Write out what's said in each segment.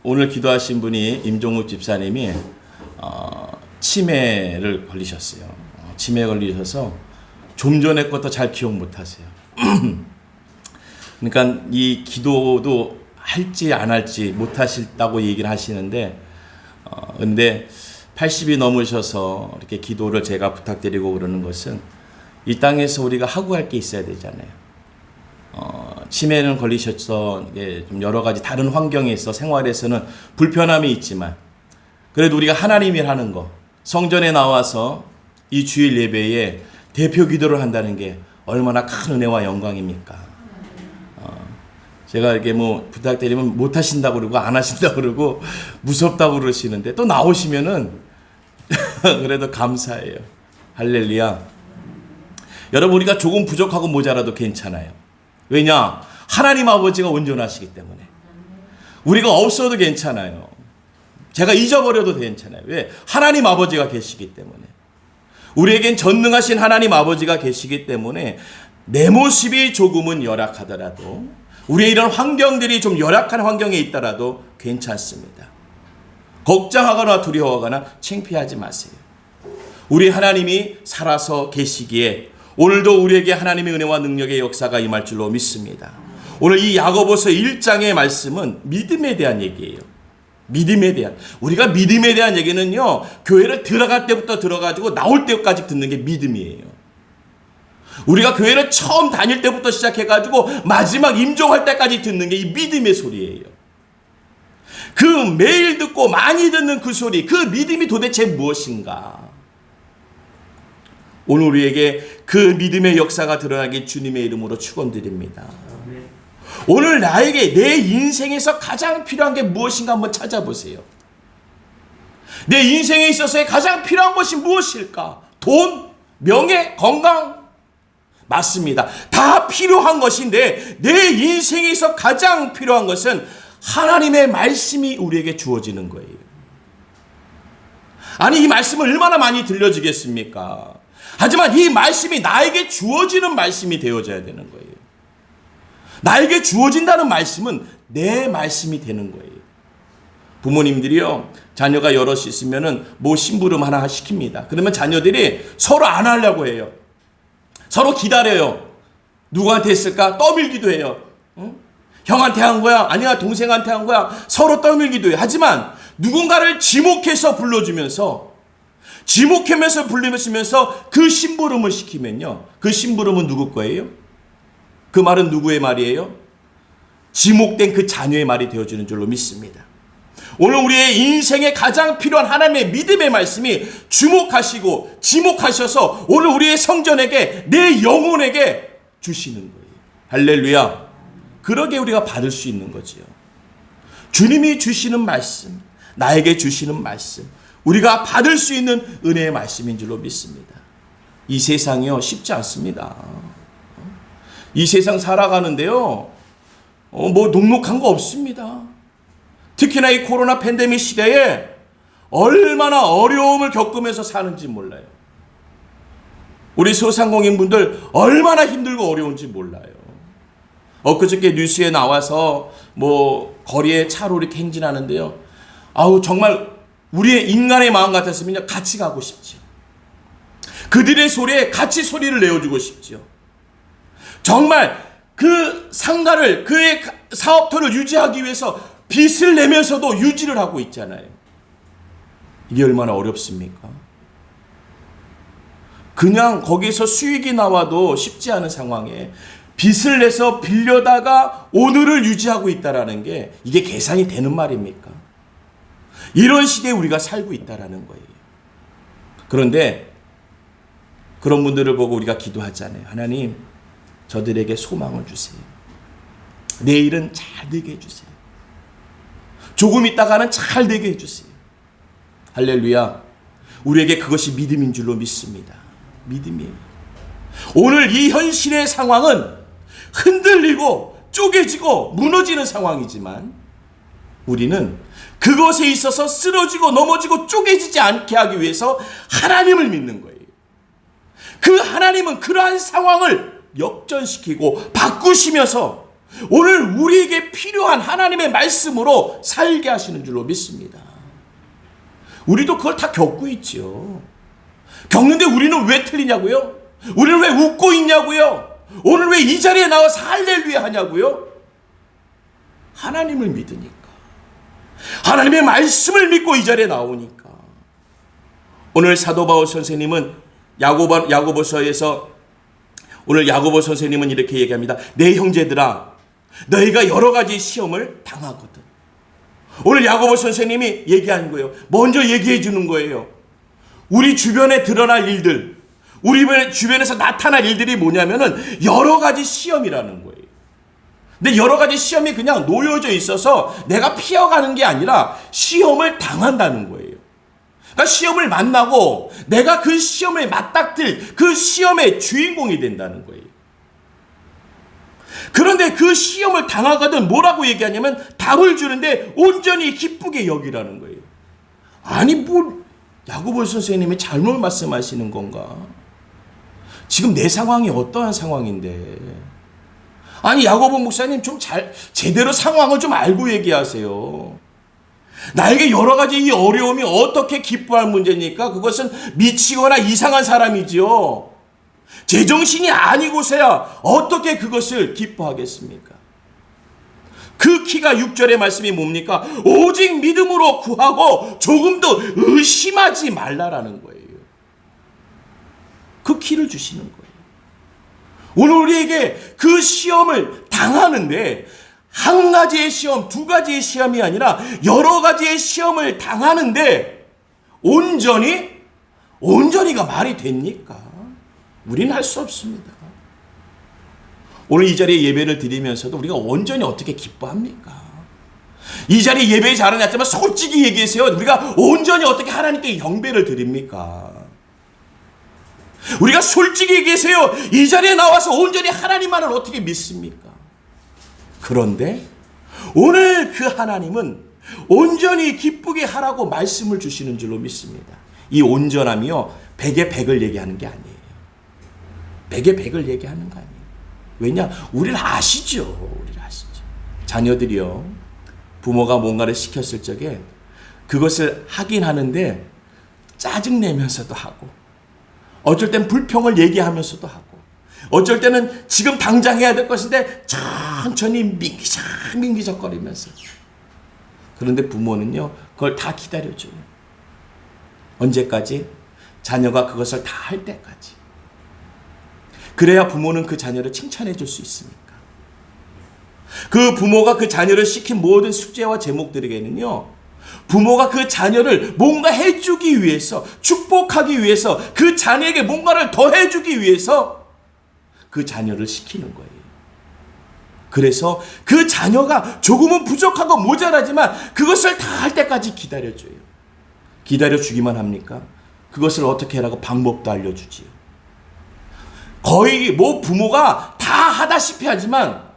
오늘 기도하신 분이 임종욱 집사님이 치매를 걸리셨어요. 치매 걸리셔서 좀 전에 것도 잘 기억 못 하세요. 그러니까 이 기도도 할지 안 할지 못 하실다고 얘기를 하시는데 근데 80이 넘으셔서 이렇게 기도를 제가 부탁드리고 그러는 것은 이 땅에서 우리가 하고 할 게 있어야 되잖아요. 치매는 걸리셔서 좀 여러 가지 다른 환경에서 생활에서는 불편함이 있지만 그래도 우리가 하나님이 하는 거 성전에 나와서 이 주일 예배에 대표 기도를 한다는 게 얼마나 큰 은혜와 영광입니까? 제가 이렇게 뭐 부탁드리면 못 하신다고 그러고 안 하신다고 그러고 무섭다고 그러시는데 또 나오시면은 그래도 감사해요. 할렐루야. 여러분 우리가 조금 부족하고 모자라도 괜찮아요. 왜냐? 하나님 아버지가 온전하시기 때문에. 우리가 없어도 괜찮아요. 제가 잊어버려도 괜찮아요. 왜? 하나님 아버지가 계시기 때문에. 우리에겐 전능하신 하나님 아버지가 계시기 때문에 내 모습이 조금은 열악하더라도 우리의 이런 환경들이 좀 열악한 환경에 있더라도 괜찮습니다. 걱정하거나 두려워하거나 창피하지 마세요. 우리 하나님이 살아서 계시기에 오늘도 우리에게 하나님의 은혜와 능력의 역사가 임할 줄로 믿습니다. 오늘 이 야고보서 1장의 말씀은 믿음에 대한 얘기예요. 믿음에 대한. 우리가 믿음에 대한 얘기는요. 교회를 들어갈 때부터 들어가지고 나올 때까지 듣는 게 믿음이에요. 우리가 교회를 처음 다닐 때부터 시작해가지고 마지막 임종할 때까지 듣는 게 이 믿음의 소리예요. 그 매일 듣고 많이 듣는 그 소리, 그 믿음이 도대체 무엇인가? 오늘 우리에게 그 믿음의 역사가 드러나게 주님의 이름으로 축원드립니다. 오늘 나에게 내 인생에서 가장 필요한 게 무엇인가 한번 찾아보세요. 내 인생에 있어서의 가장 필요한 것이 무엇일까? 돈, 명예, 건강? 맞습니다. 다 필요한 것인데 내 인생에서 가장 필요한 것은 하나님의 말씀이 우리에게 주어지는 거예요. 아니 이 말씀을 얼마나 많이 들려주겠습니까? 하지만 이 말씀이 나에게 주어지는 말씀이 되어져야 되는 거예요. 나에게 주어진다는 말씀은 내 말씀이 되는 거예요. 부모님들이요, 자녀가 여럿이 있으면은 뭐 심부름 하나 시킵니다. 그러면 자녀들이 서로 안 하려고 해요. 서로 기다려요. 누구한테 했을까? 떠밀기도 해요. 응? 형한테 한 거야? 아니야, 동생한테 한 거야? 서로 떠밀기도 해요. 하지만 누군가를 지목해서 불러주면서 지목하면서 불리면서 그 심부름을 시키면요. 그 심부름은 누구 거예요? 그 말은 누구의 말이에요? 지목된 그 자녀의 말이 되어주는 줄로 믿습니다. 오늘 우리의 인생에 가장 필요한 하나님의 믿음의 말씀이 주목하시고 지목하셔서 오늘 우리의 성전에게 내 영혼에게 주시는 거예요. 할렐루야. 그러게 우리가 받을 수 있는 거지요. 주님이 주시는 말씀, 나에게 주시는 말씀, 우리가 받을 수 있는 은혜의 말씀인 줄로 믿습니다. 이 세상이요 쉽지 않습니다. 이 세상 살아가는데요 뭐 녹록한 거 없습니다. 특히나 이 코로나 팬데믹 시대에 얼마나 어려움을 겪으면서 사는지 몰라요. 우리 소상공인분들 얼마나 힘들고 어려운지 몰라요. 엊그저께 뉴스에 나와서 뭐 거리에 차로 이렇게 행진하는데요. 아우 정말 우리의 인간의 마음 같았으면 같이 가고 싶죠. 그들의 소리에 같이 소리를 내어주고 싶죠. 정말 그 상가를 그의 사업터를 유지하기 위해서 빚을 내면서도 유지를 하고 있잖아요. 이게 얼마나 어렵습니까? 그냥 거기서 수익이 나와도 쉽지 않은 상황에 빚을 내서 빌려다가 오늘을 유지하고 있다는 게 이게 계산이 되는 말입니까? 이런 시대에 우리가 살고 있다는 거예요. 그런데 그런 분들을 보고 우리가 기도하잖아요. 하나님, 저들에게 소망을 주세요. 내일은 잘 되게 해주세요. 조금 있다가는 잘 되게 해주세요. 할렐루야. 우리에게 그것이 믿음인 줄로 믿습니다. 믿음이에요. 오늘 이 현실의 상황은 흔들리고 쪼개지고 무너지는 상황이지만 우리는 그것에 있어서 쓰러지고 넘어지고 쪼개지지 않게 하기 위해서 하나님을 믿는 거예요. 그 하나님은 그러한 상황을 역전시키고 바꾸시면서 오늘 우리에게 필요한 하나님의 말씀으로 살게 하시는 줄로 믿습니다. 우리도 그걸 다 겪고 있죠. 겪는데 우리는 왜 틀리냐고요? 우리는 왜 웃고 있냐고요? 오늘 왜 이 자리에 나와서 할렐루야 하냐고요? 하나님을 믿으니까. 하나님의 말씀을 믿고 이 자리에 나오니까. 오늘 사도 바울 선생님은 야고보서에서 오늘 야고보 선생님은 이렇게 얘기합니다. 내 형제들아, 너희가 여러 가지 시험을 당하거든. 오늘 야고보 선생님이 얘기하는 거예요. 먼저 얘기해 주는 거예요. 우리 주변에 드러날 일들, 우리 주변에서 나타날 일들이 뭐냐면은 여러 가지 시험이라는 거예요. 근데 여러 가지 시험이 그냥 놓여져 있어서 내가 피해가는 게 아니라 시험을 당한다는 거예요. 그러니까 시험을 만나고 내가 그 시험을 맞닥뜨릴 그 시험의 주인공이 된다는 거예요. 그런데 그 시험을 당하거든 뭐라고 얘기하냐면 답을 주는데 온전히 기쁘게 여기라는 거예요. 아니 뭐 야고보 선생님이 잘못 말씀하시는 건가? 지금 내 상황이 어떠한 상황인데? 아니 야고보 목사님 좀 제대로 상황을 좀 알고 얘기하세요. 나에게 여러 가지 이 어려움이 어떻게 기뻐할 문제입니까? 그것은 미치거나 이상한 사람이지요. 제정신이 아니고서야 어떻게 그것을 기뻐하겠습니까? 그 키가 6절의 말씀이 뭡니까? 오직 믿음으로 구하고 조금도 의심하지 말라라는 거예요. 그 키를 주시는 거예요. 오늘 우리에게 그 시험을 당하는데 한 가지의 시험, 두 가지의 시험이 아니라 여러 가지의 시험을 당하는데 온전히가 말이 됩니까? 우리는 할 수 없습니다. 오늘 이 자리에 예배를 드리면서도 우리가 온전히 어떻게 기뻐합니까? 이 자리에 예배에 잘은 했지만 솔직히 얘기하세요. 우리가 온전히 어떻게 하나님께 경배를 드립니까? 우리가 솔직히 얘기하세요. 이 자리에 나와서 온전히 하나님만을 어떻게 믿습니까? 그런데 오늘 그 하나님은 온전히 기쁘게 하라고 말씀을 주시는 줄로 믿습니다. 이 온전함이요 100에 100을 얘기하는 게 아니에요. 100에 100을 얘기하는 거 아니에요. 왜냐? 우리를 아시죠. 자녀들이요 부모가 뭔가를 시켰을 적에 그것을 하긴 하는데 짜증내면서도 하고 어쩔 땐 불평을 얘기하면서도 하고 어쩔 때는 지금 당장 해야 될 것인데 천천히 민기적거리면서. 그런데 부모는요 그걸 다 기다려줘요. 언제까지? 자녀가 그것을 다 할 때까지. 그래야 부모는 그 자녀를 칭찬해 줄 수 있으니까. 그 부모가 그 자녀를 시킨 모든 숙제와 제목들에게는요 부모가 그 자녀를 뭔가 해주기 위해서, 축복하기 위해서, 그 자녀에게 뭔가를 더 해주기 위해서 그 자녀를 시키는 거예요. 그래서 그 자녀가 조금은 부족하고 모자라지만 그것을 다 할 때까지 기다려줘요. 기다려주기만 합니까? 그것을 어떻게 하라고 방법도 알려주지요. 거의 뭐 부모가 다 하다시피 하지만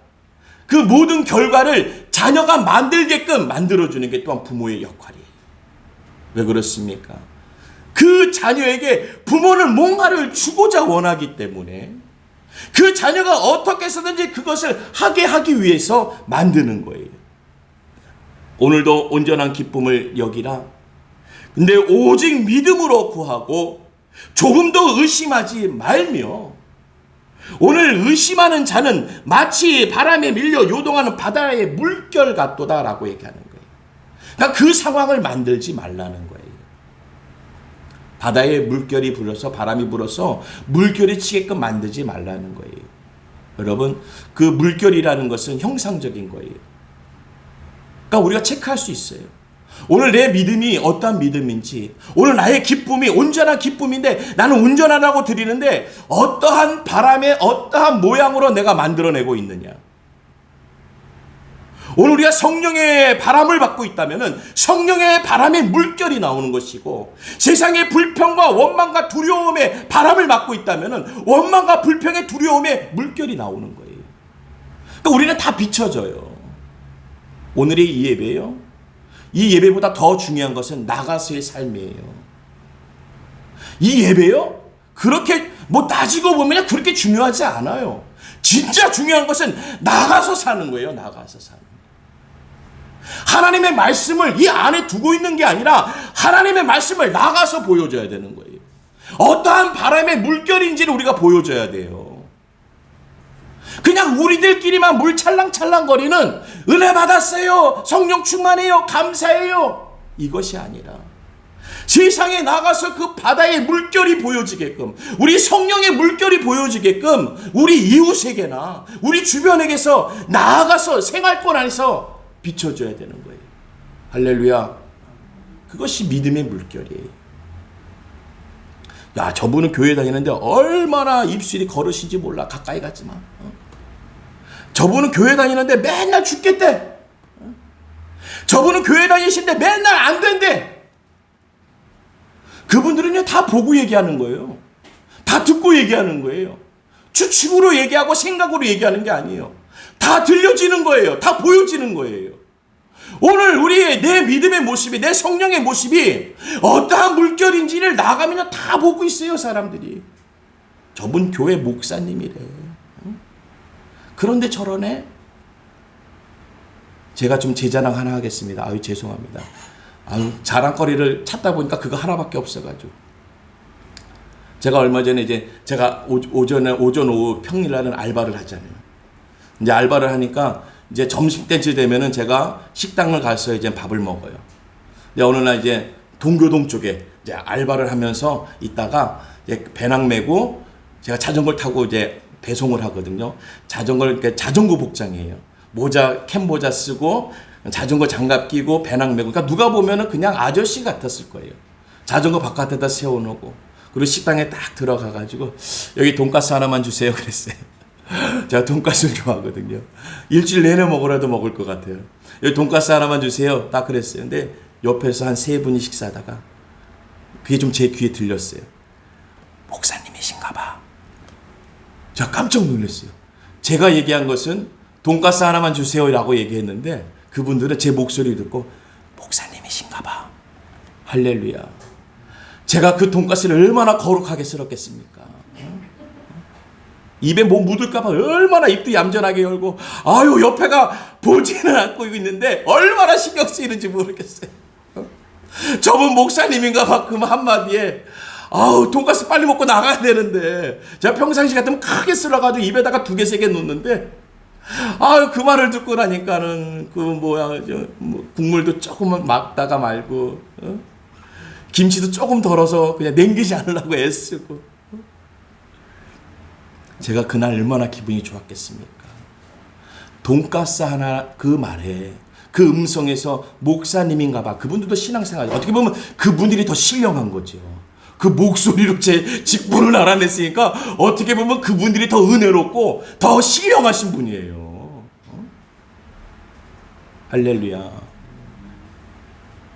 그 모든 결과를 자녀가 만들게끔 만들어주는 게 또한 부모의 역할이에요. 왜 그렇습니까? 그 자녀에게 부모는 뭔가를 주고자 원하기 때문에 그 자녀가 어떻게 해서든지 그것을 하게 하기 위해서 만드는 거예요. 오늘도 온전한 기쁨을 여기라. 근데 오직 믿음으로 구하고 조금도 의심하지 말며. 오늘 의심하는 자는 마치 바람에 밀려 요동하는 바다의 물결 같도다라고 얘기하는 거예요. 그러니까 그 상황을 만들지 말라는 거예요. 바다에 물결이 불어서 바람이 불어서 물결이 치게끔 만들지 말라는 거예요. 여러분 그 물결이라는 것은 형상적인 거예요. 그러니까 우리가 체크할 수 있어요. 오늘 내 믿음이 어떠한 믿음인지, 오늘 나의 기쁨이 온전한 기쁨인데 나는 온전하다고 드리는데 어떠한 바람에 어떠한 모양으로 내가 만들어내고 있느냐. 오늘 우리가 성령의 바람을 받고 있다면 성령의 바람의 물결이 나오는 것이고, 세상의 불평과 원망과 두려움의 바람을 맡고 있다면 원망과 불평의 두려움의 물결이 나오는 거예요. 그러니까 우리는 다 비춰져요. 오늘의 이 예배요, 이 예배보다 더 중요한 것은 나가서의 삶이에요. 이 예배요 그렇게 뭐 따지고 보면 그렇게 중요하지 않아요. 진짜 중요한 것은 나가서 사는 거예요. 나가서 사는 거예요. 하나님의 말씀을 이 안에 두고 있는 게 아니라 하나님의 말씀을 나가서 보여줘야 되는 거예요. 어떠한 바람의 물결인지를 우리가 보여줘야 돼요. 그냥 우리들끼리만 물 찰랑찰랑거리는 은혜 받았어요, 성령 충만해요, 감사해요, 이것이 아니라 세상에 나가서 그 바다의 물결이 보여지게끔, 우리 성령의 물결이 보여지게끔 우리 이웃에게나 우리 주변에게서 나아가서 생활권 안에서 비춰줘야 되는 거예요. 할렐루야. 그것이 믿음의 물결이에요. 야, 저분은 교회 다니는데 얼마나 입술이 거르신지 몰라. 가까이 가지 마. 저분은 교회 다니는데 맨날 죽겠대. 저분은 교회 다니시는데 맨날 안 된대. 그분들은요, 다 보고 얘기하는 거예요. 다 듣고 얘기하는 거예요. 추측으로 얘기하고 생각으로 얘기하는 게 아니에요. 다 들려지는 거예요. 다 보여지는 거예요. 오늘 우리의 내 믿음의 모습이, 내 성령의 모습이 어떠한 물결인지를 나가면 다 보고 있어요, 사람들이. 저분 교회 목사님이래. 그런데 저러네? 제가 좀 제 자랑 하나 하겠습니다. 아유, 죄송합니다. 아유, 자랑거리를 찾다 보니까 그거 하나밖에 없어가지고. 제가 얼마 전에 제가 오전, 오후, 평일날은 알바를 하잖아요. 이제 알바를 하니까 이제 점심때쯤 되면은 제가 식당을 가서 이제 밥을 먹어요. 근데 어느 날 이제 동교동 쪽에 이제 알바를 하면서 있다가 이제 배낭 메고 제가 자전거를 타고 이제 배송을 하거든요. 자전거 복장이에요. 캔 모자 쓰고 자전거 장갑 끼고 배낭 메고, 그러니까 누가 보면은 그냥 아저씨 같았을 거예요. 자전거 바깥에다 세워놓고, 그리고 식당에 딱 들어가가지고 여기 돈가스 하나만 주세요 그랬어요. 제가 돈가스를 좋아하거든요. 일주일 내내 먹으라도 먹을 것 같아요. 여기 돈가스 하나만 주세요 딱 그랬어요. 근데 옆에서 한 3분이 식사하다가 그게 좀 제 귀에 들렸어요. 목사님이신가 봐. 제가 깜짝 놀랐어요. 제가 얘기한 것은 돈가스 하나만 주세요 라고 얘기했는데 그분들은 제 목소리 듣고 목사님이신가 봐. 할렐루야. 제가 그 돈가스를 얼마나 거룩하게 썰었겠습니까? 입에 뭐 묻을까봐 얼마나 입도 얌전하게 열고, 아유, 옆에가 보지는 않고 있는데 얼마나 신경 쓰이는지 모르겠어요. 저분 목사님인가 봐. 그 한마디에 아우, 돈가스 빨리 먹고 나가야 되는데 제가 평상시 같으면 크게 썰어가지고 입에다가 2개, 3개 놓는데, 아유, 그 말을 듣고 나니까는 국물도 조금만 막다가 말고, 김치도 조금 덜어서 그냥 남기지 않으려고 애쓰고. 제가 그날 얼마나 기분이 좋았겠습니까? 돈가스 하나 그 말에, 그 음성에서 목사님인가 봐. 그분들도 신앙생활, 어떻게 보면 그분들이 더 신령한 거죠. 그 목소리로 제 직분을 알아냈으니까 어떻게 보면 그분들이 더 은혜롭고 더 신령하신 분이에요. 할렐루야.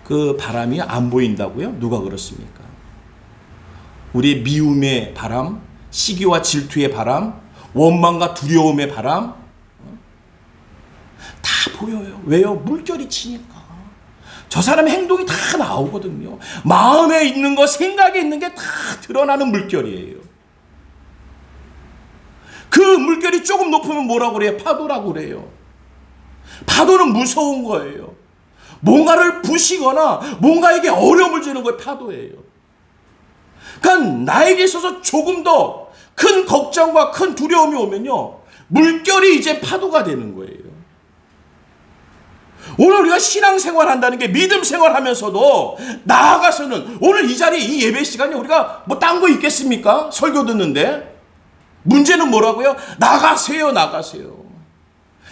그 바람이 안 보인다고요? 누가 그렇습니까? 우리의 미움의 바람, 시기와 질투의 바람, 원망과 두려움의 바람, 다 보여요. 왜요? 물결이 치니까. 저 사람의 행동이 다 나오거든요. 마음에 있는 거, 생각에 있는 게 다 드러나는 물결이에요. 그 물결이 조금 높으면 뭐라고 그래요? 파도라고 그래요. 파도는 무서운 거예요. 뭔가를 부시거나 뭔가에게 어려움을 주는 거예요. 파도예요. 그러니까 나에게 있어서 조금 더 큰 걱정과 큰 두려움이 오면요, 물결이 이제 파도가 되는 거예요. 오늘 우리가 신앙생활 한다는 게, 믿음 생활하면서도 나아가서는, 오늘 이 자리, 이 예배 시간에 우리가 뭐 딴 거 있겠습니까? 설교 듣는데. 문제는 뭐라고요? 나가세요, 나가세요.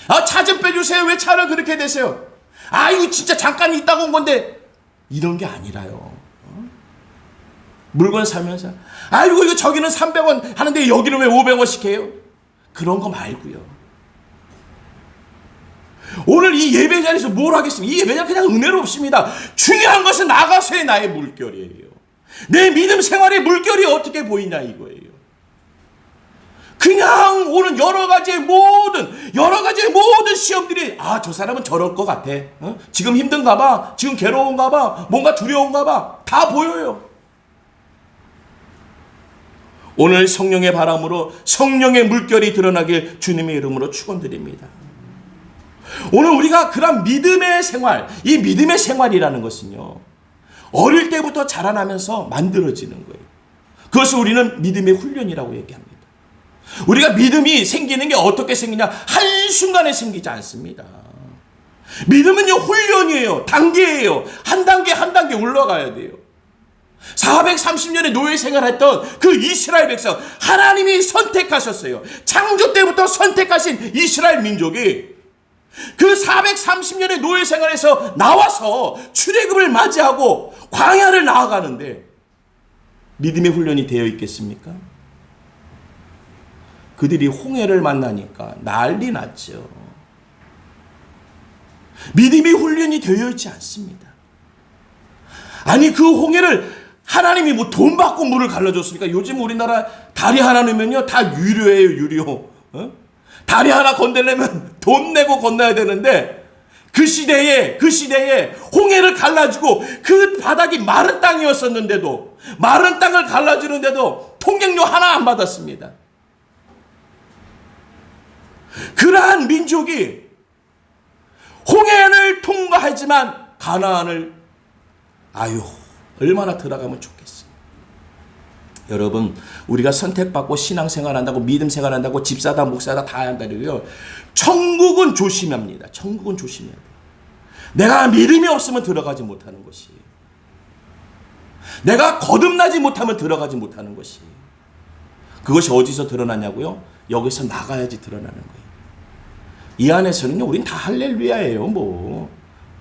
아, 차 좀 빼주세요. 왜 차를 그렇게 대세요? 아, 이거 진짜 잠깐 있다가 온 건데. 이런 게 아니라요. 물건 사면서, 아이고, 이거 저기는 300원 하는데 여기는 왜 500원씩 해요? 그런 거 말고요. 오늘 이 예배 자리에서 뭘 하겠습니까? 이 예배 자리 그냥 은혜롭습니다. 중요한 것은 나가서의 나의 물결이에요. 내 믿음 생활의 물결이 어떻게 보이냐 이거예요. 그냥 오는 여러 가지의 모든 시험들이, 아, 저 사람은 저럴 것 같아. 지금 힘든가 봐. 지금 괴로운가 봐. 뭔가 두려운가 봐. 다 보여요. 오늘 성령의 바람으로 성령의 물결이 드러나길 주님의 이름으로 축원드립니다. 오늘 우리가 그런 믿음의 생활, 이 믿음의 생활이라는 것은요, 어릴 때부터 자라나면서 만들어지는 거예요. 그것을 우리는 믿음의 훈련이라고 얘기합니다. 우리가 믿음이 생기는 게 어떻게 생기냐? 한순간에 생기지 않습니다. 믿음은요, 훈련이에요. 단계예요. 한 단계 한 단계 올라가야 돼요. 430년의 노예 생활했던 그 이스라엘 백성, 하나님이 선택하셨어요. 창조 때부터 선택하신 이스라엘 민족이 그 430년의 노예 생활에서 나와서 출애굽을 맞이하고 광야를 나아가는데 믿음의 훈련이 되어 있겠습니까? 그들이 홍해를 만나니까 난리 났죠. 믿음이 훈련이 되어 있지 않습니다. 아니, 그 홍해를 하나님이 뭐 돈 받고 물을 갈라줬습니까? 요즘 우리나라 다리 하나 넣으면요, 다 유료예요, 유료. 다리 하나 건들려면 돈 내고 건너야 되는데, 그 시대에 홍해를 갈라주고 그 바닥이 마른 땅이었었는데도, 마른 땅을 갈라주는데도 통행료 하나 안 받았습니다. 그러한 민족이 홍해를 통과하지만 가나안을, 얼마나 들어가면 좋겠어요. 여러분, 우리가 선택받고 신앙생활한다고, 믿음생활한다고, 집사다 목사다 다 한다고요, 천국은 조심합니다. 천국은 조심해야 돼요. 내가 믿음이 없으면 들어가지 못하는 것이에요. 내가 거듭나지 못하면 들어가지 못하는 것이에요. 그것이 어디서 드러나냐고요? 여기서 나가야지 드러나는 거예요. 이 안에서는요, 우린 다 할렐루야예요. 뭐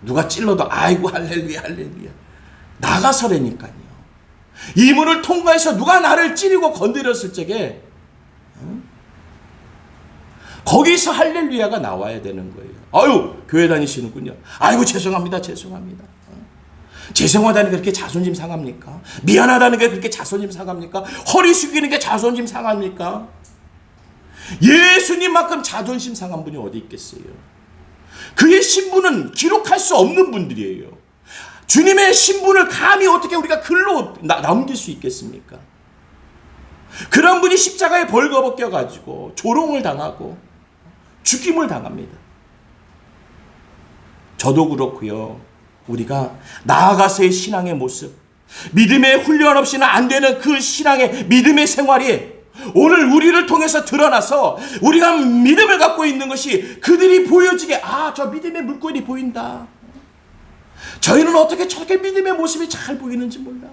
누가 찔러도 아이고 할렐루야 할렐루야. 나가서라니까요. 이 문을 통과해서 누가 나를 찌르고 건드렸을 적에 거기서 할렐루야가 나와야 되는 거예요. 아유, 교회 다니시는군요. 아이고 죄송합니다. 죄송하다는 게 그렇게 자존심 상합니까? 미안하다는 게 그렇게 자존심 상합니까? 허리 숙이는 게 자존심 상합니까? 예수님만큼 자존심 상한 분이 어디 있겠어요? 그의 신분은 기록할 수 없는 분들이에요. 주님의 신분을 감히 어떻게 우리가 글로 남길 수 있겠습니까? 그런 분이 십자가에 벌거벗겨가지고 조롱을 당하고 죽임을 당합니다. 저도 그렇고요. 우리가 나아가서의 신앙의 모습, 믿음의 훈련 없이는 안 되는 그 신앙의 믿음의 생활이 오늘 우리를 통해서 드러나서 우리가 믿음을 갖고 있는 것이 그들이 보여지게, 저 믿음의 물결이 보인다. 저희는 어떻게 저렇게 믿음의 모습이 잘 보이는지 몰라.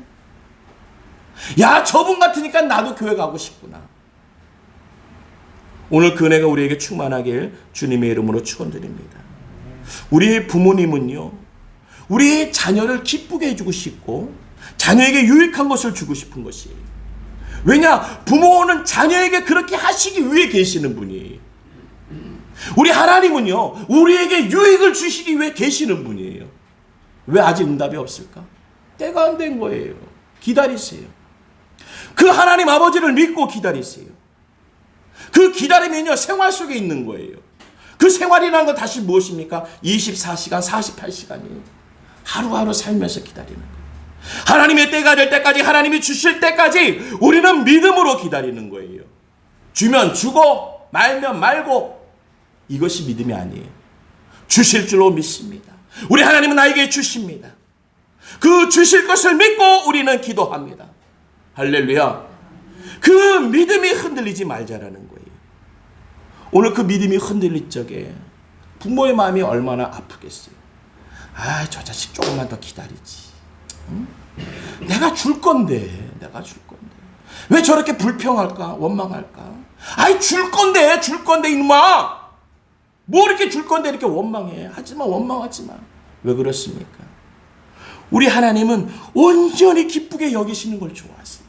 야, 저분 같으니까 나도 교회 가고 싶구나. 오늘 그 은혜가 우리에게 충만하길 주님의 이름으로 축원드립니다. 우리 부모님은요, 우리 자녀를 기쁘게 해주고 싶고 자녀에게 유익한 것을 주고 싶은 것이에요. 왜냐? 부모는 자녀에게 그렇게 하시기 위해 계시는 분이에요. 우리 하나님은요, 우리에게 유익을 주시기 위해 계시는 분이에요. 왜 아직 응답이 없을까? 때가 안 된 거예요. 기다리세요. 그 하나님 아버지를 믿고 기다리세요. 그 기다리면요, 생활 속에 있는 거예요. 그 생활이라는 건 다시 무엇입니까? 24시간, 48시간이에요. 하루하루 살면서 기다리는 거예요. 하나님의 때가 될 때까지, 하나님이 주실 때까지 우리는 믿음으로 기다리는 거예요. 주면 주고 말면 말고, 이것이 믿음이 아니에요. 주실 줄로 믿습니다. 우리 하나님은 나에게 주십니다. 그 주실 것을 믿고 우리는 기도합니다. 할렐루야. 그 믿음이 흔들리지 말자라는 거예요. 오늘 그 믿음이 흔들릴 적에 부모의 마음이 얼마나 아프겠어요. 저 자식 조금만 더 기다리지. 내가 줄 건데. 왜 저렇게 불평할까? 원망할까? 줄 건데 이놈아. 뭐 이렇게 줄 건데 이렇게 원망해. 하지마, 원망하지마. 왜 그렇습니까? 우리 하나님은 온전히 기쁘게 여기시는 걸 좋아하세요.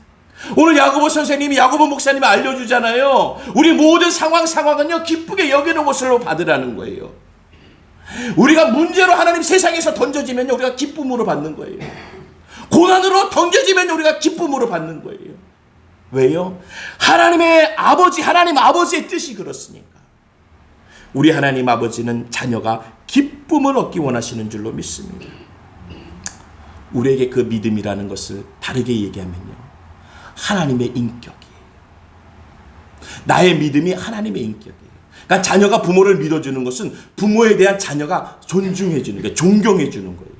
오늘 야고보 선생님이, 야고보 목사님이 알려주잖아요. 우리 모든 상황은요, 기쁘게 여기는 것으로 받으라는 거예요. 우리가 문제로 하나님 세상에서 던져지면요, 우리가 기쁨으로 받는 거예요. 고난으로 던져지면 우리가 기쁨으로 받는 거예요. 왜요? 하나님 아버지의 뜻이 그렇습니까? 우리 하나님 아버지는 자녀가 기쁨을 얻기 원하시는 줄로 믿습니다. 우리에게 그 믿음이라는 것을 다르게 얘기하면요, 하나님의 인격이에요. 나의 믿음이 하나님의 인격이에요. 그러니까 자녀가 부모를 믿어주는 것은 부모에 대한 자녀가 존중해주는 거예요. 존경해주는 거예요.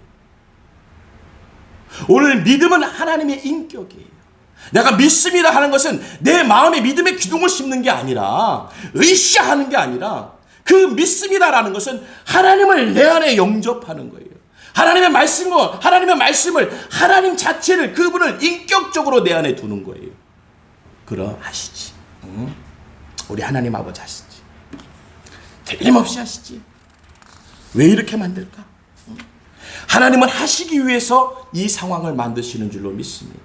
오늘 믿음은 하나님의 인격이에요. 내가 믿습니다 하는 것은 내 마음에 믿음의 기둥을 심는 게 아니라, 으쌰하는 게 아니라, 그 믿습니다라는 것은 하나님을 내 안에 영접하는 거예요. 하나님의 말씀을, 하나님 자체를, 그분을 인격적으로 내 안에 두는 거예요. 그러하시지. 우리 하나님 아버지 하시지. 틀림없이 하시지. 왜 이렇게 만들까? 하나님은 하시기 위해서 이 상황을 만드시는 줄로 믿습니다.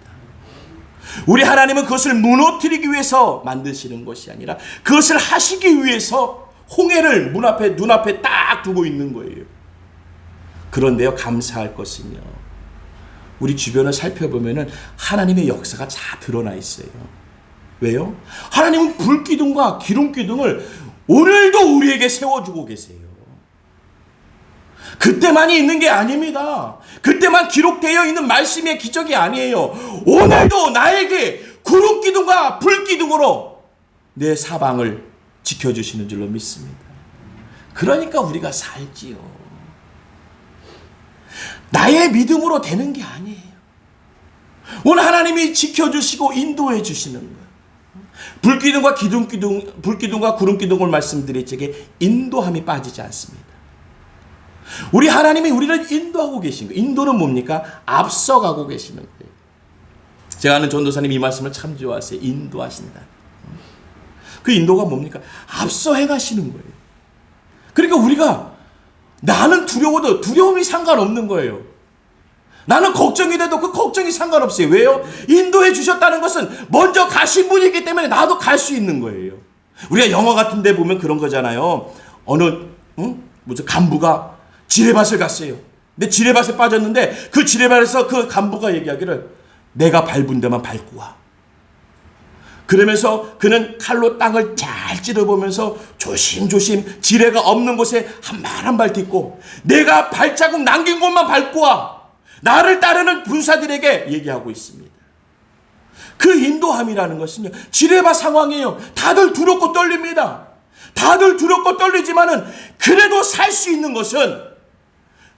우리 하나님은 그것을 무너뜨리기 위해서 만드시는 것이 아니라 그것을 하시기 위해서 홍해를 눈앞에 딱 두고 있는 거예요. 그런데요, 감사할 것은요, 우리 주변을 살펴보면은 하나님의 역사가 다 드러나 있어요. 왜요? 하나님은 불기둥과 기름기둥을 오늘도 우리에게 세워주고 계세요. 그때만이 있는 게 아닙니다. 그때만 기록되어 있는 말씀의 기적이 아니에요. 오늘도 나에게 구름기둥과 불기둥으로 내 사방을 지켜주시는 줄로 믿습니다. 그러니까 우리가 살지요. 나의 믿음으로 되는 게 아니에요. 오늘 하나님이 지켜주시고 인도해 주시는 거예요. 불기둥과 구름기둥을 말씀드릴 적에 인도함이 빠지지 않습니다. 우리 하나님이 우리를 인도하고 계신 거예요. 인도는 뭡니까? 앞서가고 계시는 거예요. 제가 아는 전도사님 이 말씀을 참 좋아하세요. 인도하신다. 그 인도가 뭡니까? 앞서 행하시는 거예요. 그러니까 우리가 나는 두려워도 두려움이 상관없는 거예요. 나는 걱정이 돼도 그 걱정이 상관없어요. 왜요? 인도해 주셨다는 것은 먼저 가신 분이기 때문에 나도 갈 수 있는 거예요. 우리가 영화 같은 데 보면 그런 거잖아요. 무슨 간부가 지뢰밭을 갔어요. 근데 지뢰밭에 빠졌는데 그 지뢰밭에서 그 간부가 얘기하기를 내가 밟은 데만 밟고 와. 그러면서 그는 칼로 땅을 잘 찌르보면서 조심조심 지뢰가 없는 곳에 한 발 한 발 딛고 내가 발자국 남긴 곳만 밟고 와. 나를 따르는 군사들에게 얘기하고 있습니다. 그 인도함이라는 것은요, 지뢰밭 상황이에요. 다들 두렵고 떨립니다. 다들 두렵고 떨리지만은 그래도 살 수 있는 것은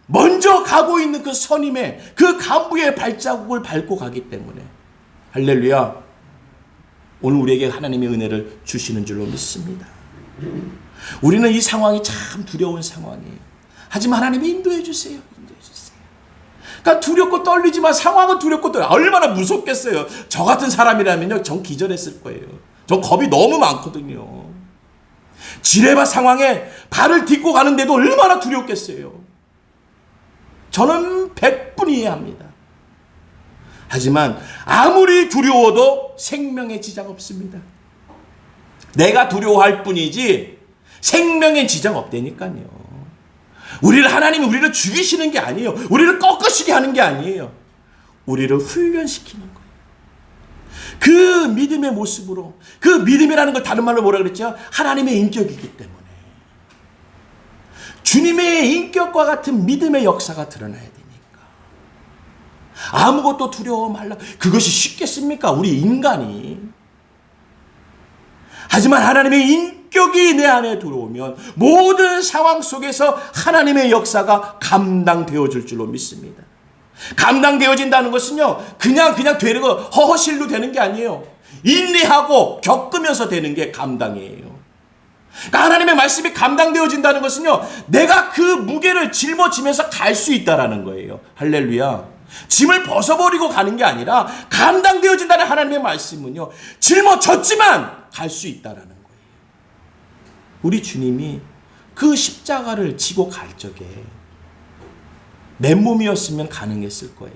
먼저 가고 있는 그 선임의, 그 간부의 발자국을 밟고 가기 때문에. 할렐루야. 오늘 우리에게 하나님의 은혜를 주시는 줄로 믿습니다. 우리는 이 상황이 참 두려운 상황이에요. 하지만 하나님이 인도해 주세요. 인도해 주세요. 그러니까 두렵고 떨리지만 상황은 두렵고 떨려. 얼마나 무섭겠어요. 저 같은 사람이라면요, 전 기절했을 거예요. 전 겁이 너무 많거든요. 지뢰밭 상황에 발을 딛고 가는데도 얼마나 두렵겠어요. 저는 100분 이해합니다. 하지만 아무리 두려워도 생명에 지장 없습니다. 내가 두려워할 뿐이지 생명에 지장 없다니까요. 하나님이 우리를 죽이시는 게 아니에요. 우리를 꺾으시게 하는 게 아니에요. 우리를 훈련시키는 거예요. 그 믿음의 모습으로, 그 믿음이라는 걸 다른 말로 뭐라 그랬죠? 하나님의 인격이기 때문에 주님의 인격과 같은 믿음의 역사가 드러나야 되니까 아무것도 두려워 말라. 그것이 쉽겠습니까? 우리 인간이. 하지만 하나님의 인격이 내 안에 들어오면 모든 상황 속에서 하나님의 역사가 감당되어질 줄로 믿습니다. 감당되어진다는 것은요, 그냥 되는 거, 허허실로 되는 게 아니에요. 인내하고 겪으면서 되는 게 감당이에요. 그러니까 하나님의 말씀이 감당되어진다는 것은요, 내가 그 무게를 짊어지면서 갈 수 있다라는 거예요. 할렐루야. 짐을 벗어버리고 가는 게 아니라 감당되어진다는 하나님의 말씀은요, 짊어졌지만 갈 수 있다라는 거예요. 우리 주님이 그 십자가를 지고 갈 적에 내 몸이었으면 가능했을 거예요.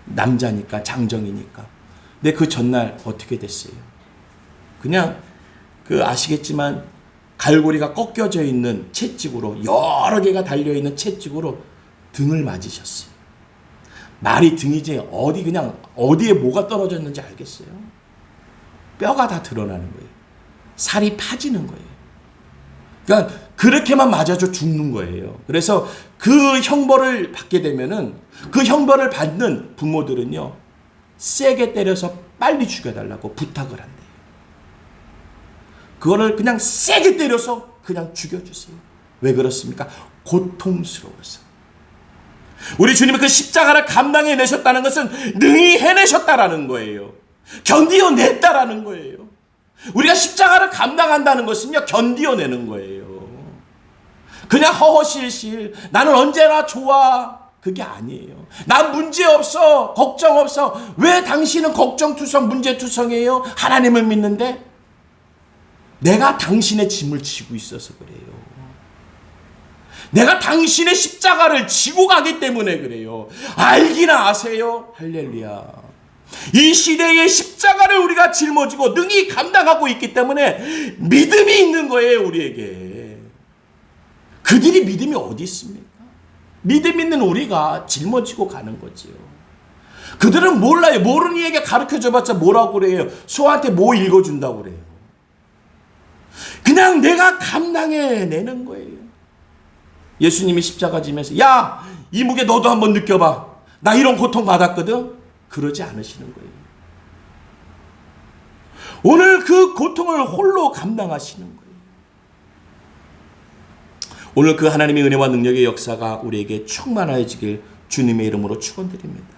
남자니까, 장정이니까. 근데 그 전날 어떻게 됐어요? 그냥 아시겠지만 갈고리가 꺾여져 있는 채찍으로, 여러 개가 달려있는 채찍으로 등을 맞으셨어요. 말이 등이지 어디에 뭐가 떨어졌는지 알겠어요? 뼈가 다 드러나는 거예요. 살이 파지는 거예요. 그러니까 그렇게만 맞아줘 죽는 거예요. 그래서 그 형벌을 받게 되면은, 그 형벌을 받는 부모들은요, 세게 때려서 빨리 죽여달라고 부탁을 한대요. 그거를 그냥 세게 때려서 그냥 죽여주세요. 왜 그렇습니까? 고통스러워서. 우리 주님이 그 십자가를 감당해내셨다는 것은 능히 해내셨다라는 거예요. 견디어냈다라는 거예요. 우리가 십자가를 감당한다는 것은요, 견디어내는 거예요. 그냥 허허실실 나는 언제나 좋아, 그게 아니에요. 난 문제없어, 걱정 없어. 왜 당신은 걱정투성 문제투성이에요? 하나님을 믿는데 내가 당신의 짐을 지고 있어서 그래요. 내가 당신의 십자가를 지고 가기 때문에 그래요. 알기나 아세요? 할렐루야. 이 시대의 십자가를 우리가 짊어지고 능히 감당하고 있기 때문에 믿음이 있는 거예요, 우리에게. 그들이 믿음이 어디 있습니까? 믿음 있는 우리가 짊어지고 가는 거지요. 그들은 몰라요. 모르는 이에게 가르쳐줘봤자 뭐라고 그래요? 소한테 뭐 읽어준다고 그래요. 그냥 내가 감당해내는 거예요. 예수님이 십자가 지면서 야, 이 무게 너도 한번 느껴봐. 나 이런 고통 받았거든. 그러지 않으시는 거예요. 오늘 그 고통을 홀로 감당하시는 거예요. 오늘 그 하나님의 은혜와 능력의 역사가 우리에게 충만하여지길 주님의 이름으로 축원드립니다.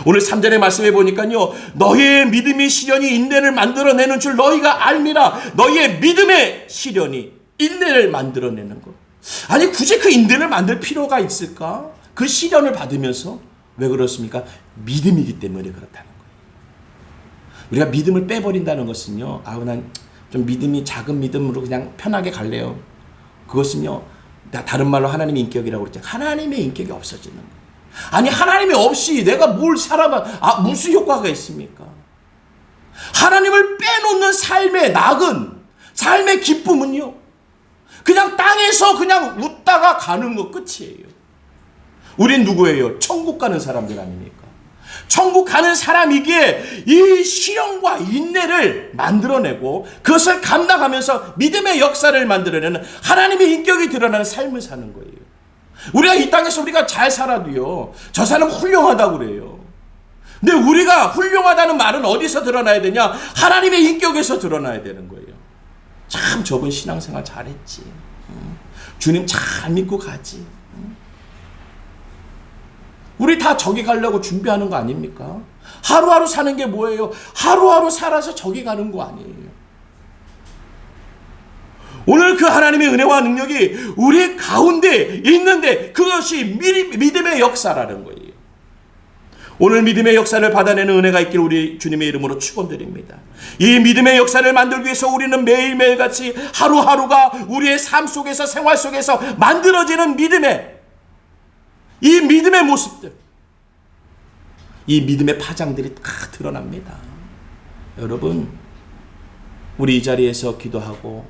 오늘 3절의 말씀에 보니까요, 너희의 믿음이 시련이 인내를 만들어내는 줄 너희가 알미라. 너희의 믿음의 시련이 인내를 만들어내는 것. 아니, 굳이 그 인내를 만들 필요가 있을까? 그 시련을 받으면서. 왜 그렇습니까? 믿음이기 때문에 그렇다는 거예요. 우리가 믿음을 빼버린다는 것은요, 난 좀 믿음이 작은 믿음으로 그냥 편하게 갈래요. 그것은요, 다른 말로 하나님의 인격이라고 그랬죠. 하나님의 인격이 없어지는 거예요. 아니, 하나님이 없이 내가 뭘 살아봐, 무슨 효과가 있습니까? 하나님을 빼놓는 삶의 낙은, 삶의 기쁨은요, 그냥 땅에서 그냥 웃다가 가는 거 끝이에요. 우린 누구예요? 천국 가는 사람들 아닙니까? 천국 가는 사람이기에 이 시련과 인내를 만들어내고 그것을 감당하면서 믿음의 역사를 만들어내는 하나님의 인격이 드러나는 삶을 사는 거예요. 우리가 이 땅에서 우리가 잘 살아도요, 저 사람 훌륭하다고 그래요. 근데 우리가 훌륭하다는 말은 어디서 드러나야 되냐? 하나님의 인격에서 드러나야 되는 거예요. 참 저분 신앙생활 잘했지. 주님 잘 믿고 가지. 우리 다 저기 가려고 준비하는 거 아닙니까? 하루하루 사는 게 뭐예요? 하루하루 살아서 저기 가는 거 아니에요. 오늘 그 하나님의 은혜와 능력이 우리 가운데 있는데 그것이 믿음의 역사라는 거예요. 오늘 믿음의 역사를 받아내는 은혜가 있길 우리 주님의 이름으로 축원드립니다. 이 믿음의 역사를 만들기 위해서 우리는 매일매일 같이 하루하루가 우리의 삶 속에서 생활 속에서 만들어지는 이 믿음의 모습들, 이 믿음의 파장들이 다 드러납니다. 여러분, 우리 이 자리에서 기도하고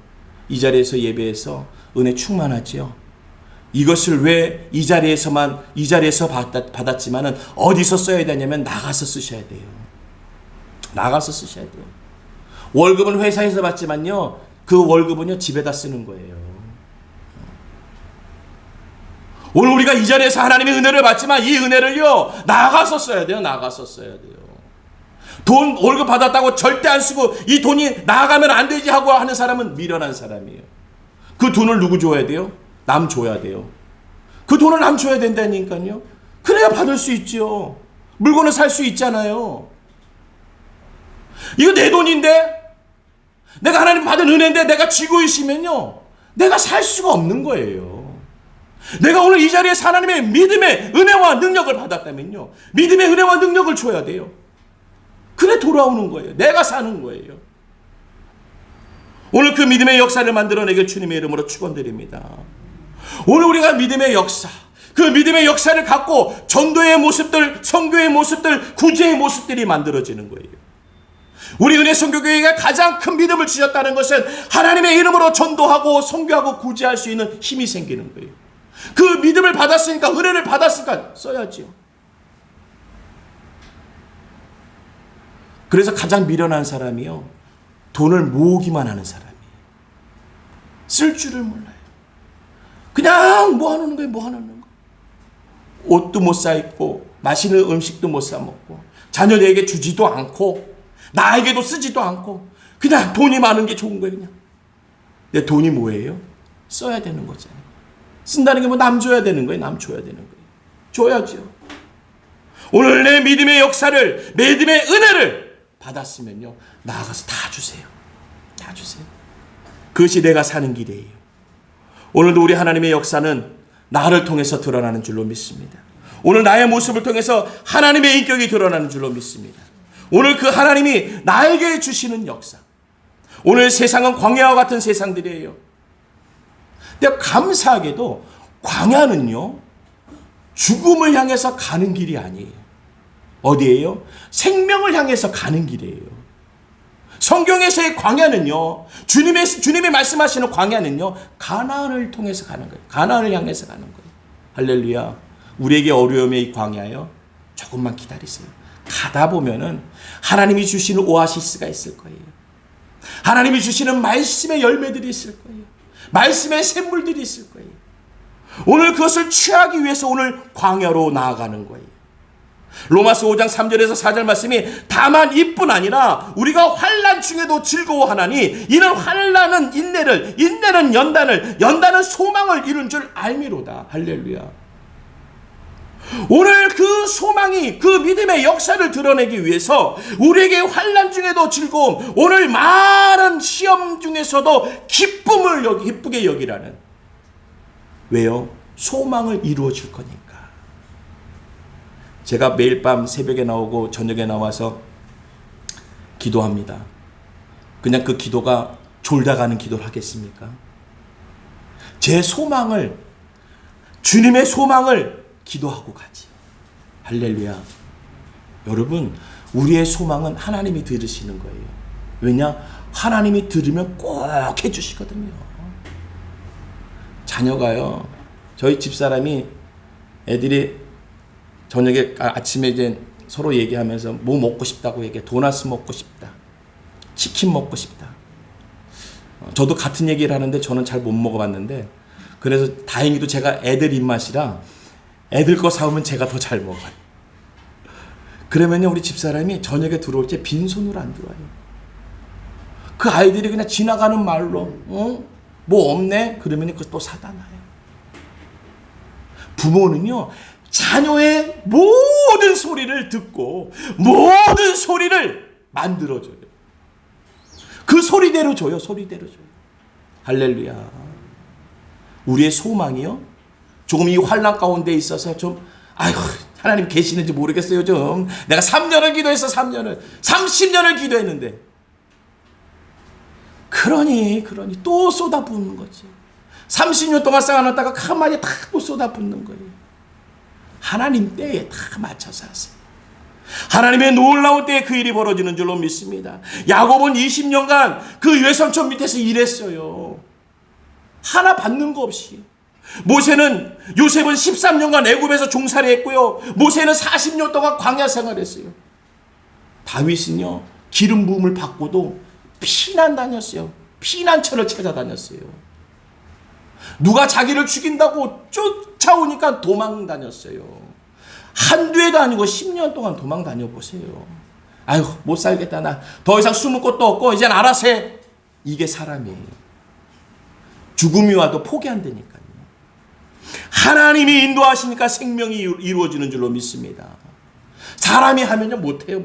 이 자리에서 예배해서 은혜 충만하지요. 이것을 왜 이 자리에서 받았지만은 어디서 써야 되냐면 나가서 쓰셔야 돼요. 나가서 쓰셔야 돼요. 월급은 회사에서 받지만요, 그 월급은요 집에다 쓰는 거예요. 오늘 우리가 이 자리에서 하나님의 은혜를 받지만 이 은혜를요 나가서 써야 돼요. 나가서 써야 돼요. 돈 월급 받았다고 절대 안 쓰고 이 돈이 나가면 안 되지 하고 하는 사람은 미련한 사람이에요. 그 돈을 누구 줘야 돼요? 남 줘야 돼요. 그 돈을 남 줘야 된다니까요. 그래야 받을 수 있죠. 물건을 살 수 있잖아요. 이거 내 돈인데, 내가 하나님 받은 은혜인데 내가 쥐고 있으면요 내가 살 수가 없는 거예요. 내가 오늘 이 자리에서 하나님의 믿음의 은혜와 능력을 받았다면요, 믿음의 은혜와 능력을 줘야 돼요. 그래 돌아오는 거예요. 내가 사는 거예요. 오늘 그 믿음의 역사를 만들어내길 주님의 이름으로 축원드립니다. 오늘 우리가 믿음의 역사, 그 믿음의 역사를 갖고 전도의 모습들, 선교의 모습들, 구제의 모습들이 만들어지는 거예요. 우리 은혜 선교교회가 가장 큰 믿음을 주셨다는 것은 하나님의 이름으로 전도하고 선교하고 구제할 수 있는 힘이 생기는 거예요. 그 믿음을 받았으니까, 은혜를 받았으니까 써야지요. 그래서 가장 미련한 사람이요, 돈을 모으기만 하는 사람이에요. 쓸 줄을 몰라요. 그냥 모아놓는 거예요. 모아놓는 거. 옷도 못 사 입고, 맛있는 음식도 못 사 먹고, 자녀에게 주지도 않고, 나에게도 쓰지도 않고, 그냥 돈이 많은 게 좋은 거예요. 그냥 근데 돈이 뭐예요? 써야 되는 거잖아요. 쓴다는 게 뭐 남 줘야 되는 거예요? 남 줘야 되는 거예요. 줘야죠. 오늘 내 믿음의 역사를, 믿음의 은혜를 받았으면요, 나아가서 다 주세요. 다 주세요. 그것이 내가 사는 길이에요. 오늘도 우리 하나님의 역사는 나를 통해서 드러나는 줄로 믿습니다. 오늘 나의 모습을 통해서 하나님의 인격이 드러나는 줄로 믿습니다. 오늘 그 하나님이 나에게 주시는 역사. 오늘 세상은 광야와 같은 세상들이에요. 근데 감사하게도 광야는요, 죽음을 향해서 가는 길이 아니에요. 어디예요? 생명을 향해서 가는 길이에요. 성경에서의 광야는요, 주님이 말씀하시는 광야는요, 가나안을 통해서 가는 거예요. 가나안을 향해서 가는 거예요. 할렐루야. 우리에게 어려움의 이 광야요, 조금만 기다리세요. 가다 보면은 하나님이 주시는 오아시스가 있을 거예요. 하나님이 주시는 말씀의 열매들이 있을 거예요. 말씀의 샘물들이 있을 거예요. 오늘 그것을 취하기 위해서 오늘 광야로 나아가는 거예요. 로마서 5장 3절에서 4절 말씀이 다만 이뿐 아니라 우리가 환난 중에도 즐거워하나니 이는 환난은 인내를, 인내는 연단을, 연단은 소망을 이룬 줄 알미로다. 할렐루야. 오늘 그 소망이, 그 믿음의 역사를 드러내기 위해서 우리에게 환난 중에도 즐거움, 오늘 많은 시험 중에서도 기쁨을 기쁘게 여기라는. 왜요? 소망을 이루어 줄 거니까. 제가 매일 밤 새벽에 나오고 저녁에 나와서 기도합니다. 그냥 그 기도가 졸다 가는 기도를 하겠습니까? 제 소망을, 주님의 소망을 기도하고 가지. 할렐루야. 여러분, 우리의 소망은 하나님이 들으시는 거예요. 왜냐? 하나님이 들으면 꼭 해주시거든요. 자녀가요, 저희 집사람이, 애들이 저녁에, 아침에 이제 서로 얘기하면서 뭐 먹고 싶다고 얘기해. 도나스 먹고 싶다. 치킨 먹고 싶다. 저도 같은 얘기를 하는데 저는 잘 못 먹어봤는데, 그래서 다행히도 제가 애들 입맛이라 애들 거 사오면 제가 더 잘 먹어요. 그러면요, 우리 집사람이 저녁에 들어올 때 빈손으로 안 들어와요. 그 아이들이 그냥 지나가는 말로, 뭐 없네? 그러면 그거 또 사다 놔요. 부모는요, 자녀의 모든 소리를 듣고 모든 소리를 만들어줘요. 그 소리대로 줘요. 소리대로 줘요. 할렐루야. 우리의 소망이요, 조금 이 환난 가운데 있어서 좀, 아이고, 하나님 계시는지 모르겠어요. 좀 내가 3년을 기도해서 3년을 30년을 기도했는데, 그러니 또 쏟아붓는 거지. 30년 동안 쌓아놨다가 가만히 다 또 쏟아붓는 거예요. 하나님 때에 다 맞춰서 하세요. 하나님의 놀라운 때에 그 일이 벌어지는 줄로 믿습니다. 야곱은 20년간 그 외삼촌 밑에서 일했어요. 하나 받는 거 없이. 요셉은 13년간 애굽에서 종살이 했고요. 모세는 40년 동안 광야 생활했어요. 다윗은요, 기름 부음을 받고도 피난 다녔어요. 피난처를 찾아다녔어요. 누가 자기를 죽인다고 쫓아오니까 도망 다녔어요. 한두 해도 아니고 10년 동안 도망 다녀보세요. 아유, 못 살겠다. 나 더 이상 숨을 곳도 없고 이젠 알아서 해. 이게 사람이에요. 죽음이 와도 포기 안 되니까요. 하나님이 인도하시니까 생명이 이루어지는 줄로 믿습니다. 사람이 하면요, 못해요.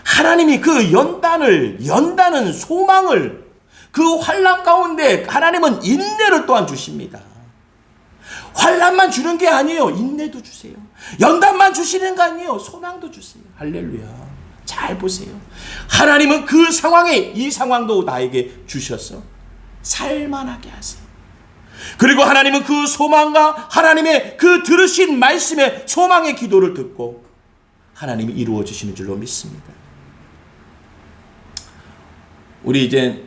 하나님이 그 연단은 소망을, 그 환난 가운데 하나님은 인내를 또한 주십니다. 환난만 주는 게 아니에요. 인내도 주세요. 연단만 주시는 거 아니에요. 소망도 주세요. 할렐루야. 잘 보세요. 하나님은 그 상황에, 이 상황도 나에게 주셔서 살만하게 하세요. 그리고 하나님은 그 소망과 하나님의 그 들으신 말씀의 소망의 기도를 듣고 하나님이 이루어 주시는 줄로 믿습니다. 우리 이제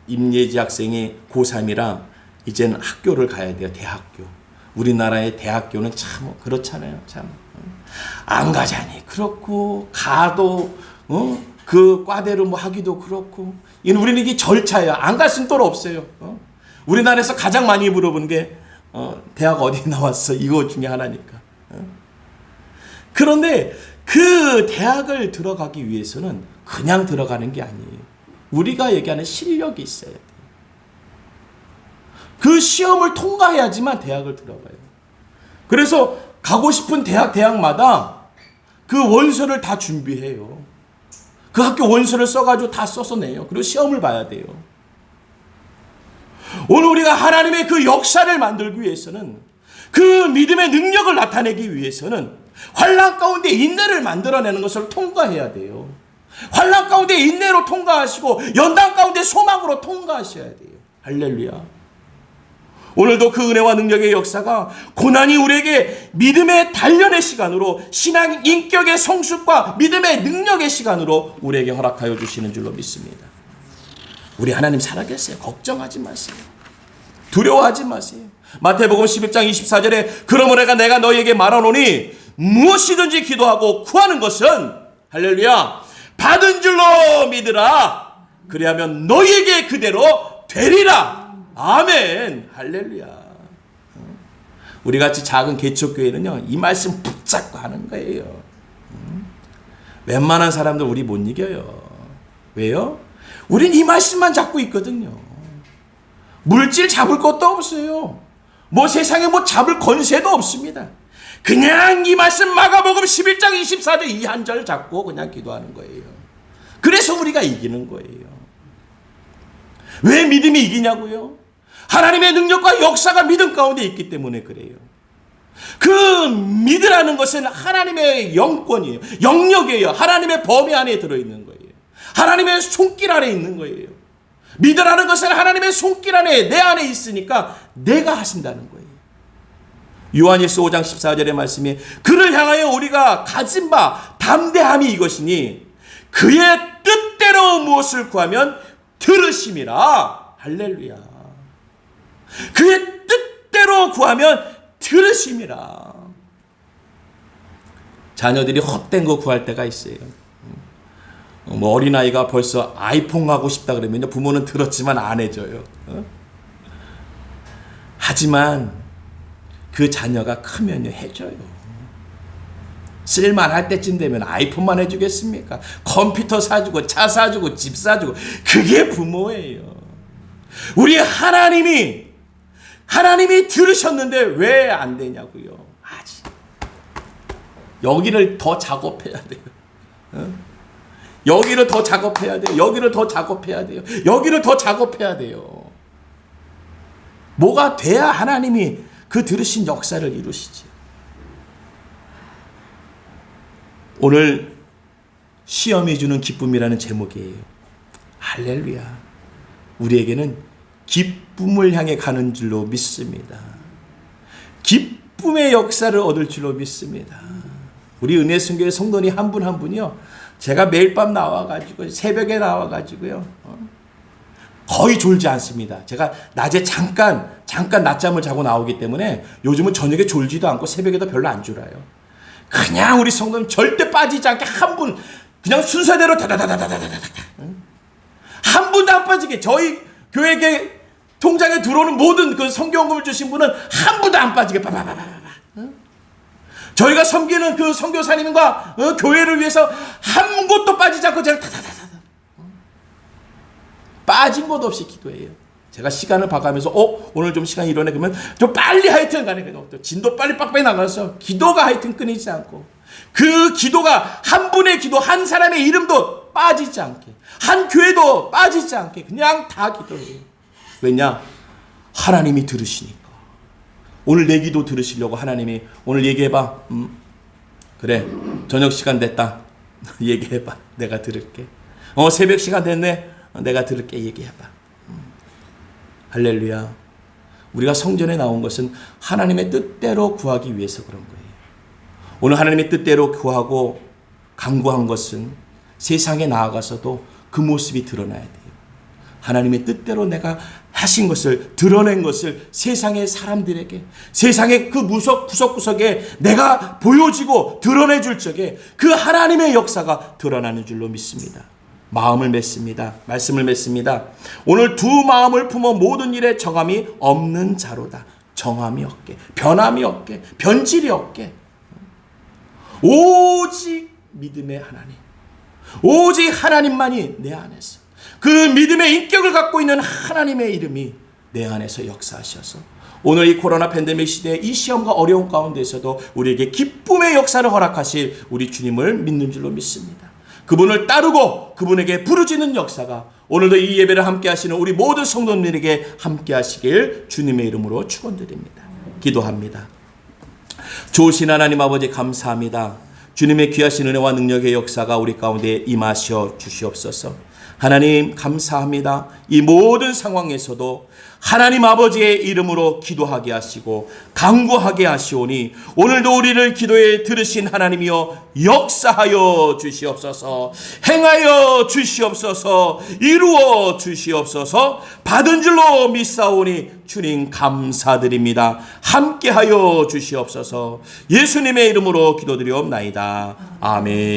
임예지 학생이 고3이라 이제는 학교를 가야 돼요. 대학교. 우리나라의 대학교는 참 그렇잖아요. 참 안 가자니 그렇고, 가도 그 과대로 뭐 하기도 그렇고. 우리는 이게 절차예요. 안 갈 수는 또 없어요. 우리나라에서 가장 많이 물어보는 게 대학 어디 나왔어? 이거 중에 하나니까. 그런데 그 대학을 들어가기 위해서는 그냥 들어가는 게 아니에요. 우리가 얘기하는 실력이 있어야 돼요. 그 시험을 통과해야지만 대학을 들어가요. 그래서 가고 싶은 대학마다 그 원서를 다 준비해요. 그 학교 원서를 써가지고 다 써서 내요. 그리고 시험을 봐야 돼요. 오늘 우리가 하나님의 그 역사를 만들기 위해서는, 그 믿음의 능력을 나타내기 위해서는 환난 가운데 인내를 만들어내는 것을 통과해야 돼요. 환난 가운데 인내로 통과하시고 연단 가운데 소망으로 통과하셔야 돼요. 할렐루야. 오늘도 그 은혜와 능력의 역사가 고난이 우리에게 믿음의 단련의 시간으로, 신앙 인격의 성숙과 믿음의 능력의 시간으로 우리에게 허락하여 주시는 줄로 믿습니다. 우리 하나님 살아계세요. 걱정하지 마세요. 두려워하지 마세요. 마태복음 11장 24절에 그러므로 내가 너희에게 말하노니 무엇이든지 기도하고 구하는 것은, 할렐루야, 받은 줄로 믿으라. 그리하면 너희에게 그대로 되리라. 아멘. 할렐루야. 우리같이 작은 개척교회는요, 이 말씀 붙잡고 하는 거예요. 웬만한 사람들 우리 못 이겨요. 왜요? 우린 이 말씀만 잡고 있거든요. 물질 잡을 것도 없어요. 뭐 세상에 뭐 잡을 권세도 없습니다. 그냥 이 말씀 마가복음 11장 24절 이 한 절 잡고 그냥 기도하는 거예요. 그래서 우리가 이기는 거예요. 왜 믿음이 이기냐고요? 하나님의 능력과 역사가 믿음 가운데 있기 때문에 그래요. 그 믿으라는 것은 하나님의 영권이에요. 영역이에요. 하나님의 범위 안에 들어있는 거예요. 하나님의 손길 안에 있는 거예요. 믿으라는 것은 하나님의 손길 안에, 내 안에 있으니까 내가 하신다는 거예요. 요한일서 5장 14절의 말씀이 그를 향하여 우리가 가진 바 담대함이 이것이니 그의 뜻대로 무엇을 구하면 들으심이라. 할렐루야. 그의 뜻대로 구하면 들으심이라. 자녀들이 헛된 거 구할 때가 있어요. 뭐 어린아이가 벌써 아이폰 하고 싶다 그러면 부모는 들었지만 안 해줘요. 하지만 그 자녀가 크면 해줘요. 쓸만할 때쯤 되면 아이폰만 해주겠습니까? 컴퓨터 사주고 차 사주고 집 사주고, 그게 부모예요. 우리 하나님이 들으셨는데 왜 안 되냐고요. 아직 여기를 더 작업해야 돼요. 여기를 더 작업해야 돼요. 여기를 더 작업해야 돼요. 여기를 더 작업해야 돼요. 뭐가 돼야 하나님이 그 들으신 역사를 이루시지. 오늘 시험이 주는 기쁨이라는 제목이에요. 할렐루야. 우리에게는 기쁨을 향해 가는 줄로 믿습니다. 기쁨의 역사를 얻을 줄로 믿습니다. 우리 은혜순교회 성도님 한 분 한 분이요, 제가 매일 밤 나와가지고 새벽에 나와가지고요, 거의 졸지 않습니다. 제가 낮에 잠깐 낮잠을 자고 나오기 때문에 요즘은 저녁에 졸지도 않고 새벽에도 별로 안 졸아요. 그냥 우리 성도님 절대 빠지지 않게 한 분, 그냥 순서대로 다다다다다다다다, 한 분도 안 빠지게, 저희 교회에 통장에 들어오는 모든 그 선교원금을 주신 분은 한 분도 안 빠지게 빠바바바바. 저희가 섬기는 그 선교사님과 교회를 위해서 한 곳도 빠지지 않고 제가 다다다다 빠진 곳 없이 기도해요. 제가 시간을 봐가면서 오늘 좀 시간이 이러네 그러면 좀 빨리 하여튼 가네. 진도 빨리 빡빡이 나가서 기도가 하여튼 끊이지 않고, 그 기도가 한 분의 기도, 한 사람의 이름도 빠지지 않게, 한 교회도 빠지지 않게 그냥 다 기도해요. 왜냐? 하나님이 들으시니까. 오늘 내 기도 들으시려고 하나님이 오늘 얘기해봐. 그래, 저녁 시간 됐다. 얘기해봐. 내가 들을게. 새벽 시간 됐네. 내가 들을게. 얘기해봐. 할렐루야. 우리가 성전에 나온 것은 하나님의 뜻대로 구하기 위해서 그런 거예요. 오늘 하나님의 뜻대로 구하고 간구한 것은 세상에 나아가서도 그 모습이 드러나야 돼요. 하나님의 뜻대로 내가 하신 것을, 드러낸 것을 세상의 사람들에게, 세상의 그 구석구석에 내가 보여지고 드러내줄 적에 그 하나님의 역사가 드러나는 줄로 믿습니다. 마음을 맺습니다. 말씀을 맺습니다. 오늘 두 마음을 품어 모든 일에 정함이 없는 자로다. 정함이 없게, 변함이 없게, 변질이 없게, 오직 믿음의 하나님, 오직 하나님만이 내 안에서, 그 믿음의 인격을 갖고 있는 하나님의 이름이 내 안에서 역사하셔서 오늘 이 코로나 팬데믹 시대의 이 시험과 어려운 가운데서도 우리에게 기쁨의 역사를 허락하실 우리 주님을 믿는 줄로 믿습니다. 그분을 따르고 그분에게 부르짖는 역사가 오늘도 이 예배를 함께 하시는 우리 모든 성도님들에게 함께 하시길 주님의 이름으로 축원드립니다. 기도합니다. 좋으신 하나님 아버지 감사합니다. 주님의 귀하신 은혜와 능력의 역사가 우리 가운데 임하셔 주시옵소서. 하나님 감사합니다. 이 모든 상황에서도 하나님 아버지의 이름으로 기도하게 하시고 간구하게 하시오니 오늘도 우리를 기도에 들으신 하나님이여 역사하여 주시옵소서. 행하여 주시옵소서. 이루어 주시옵소서. 받은 줄로 믿사오니 주님 감사드립니다. 함께하여 주시옵소서. 예수님의 이름으로 기도드리옵나이다. 아멘.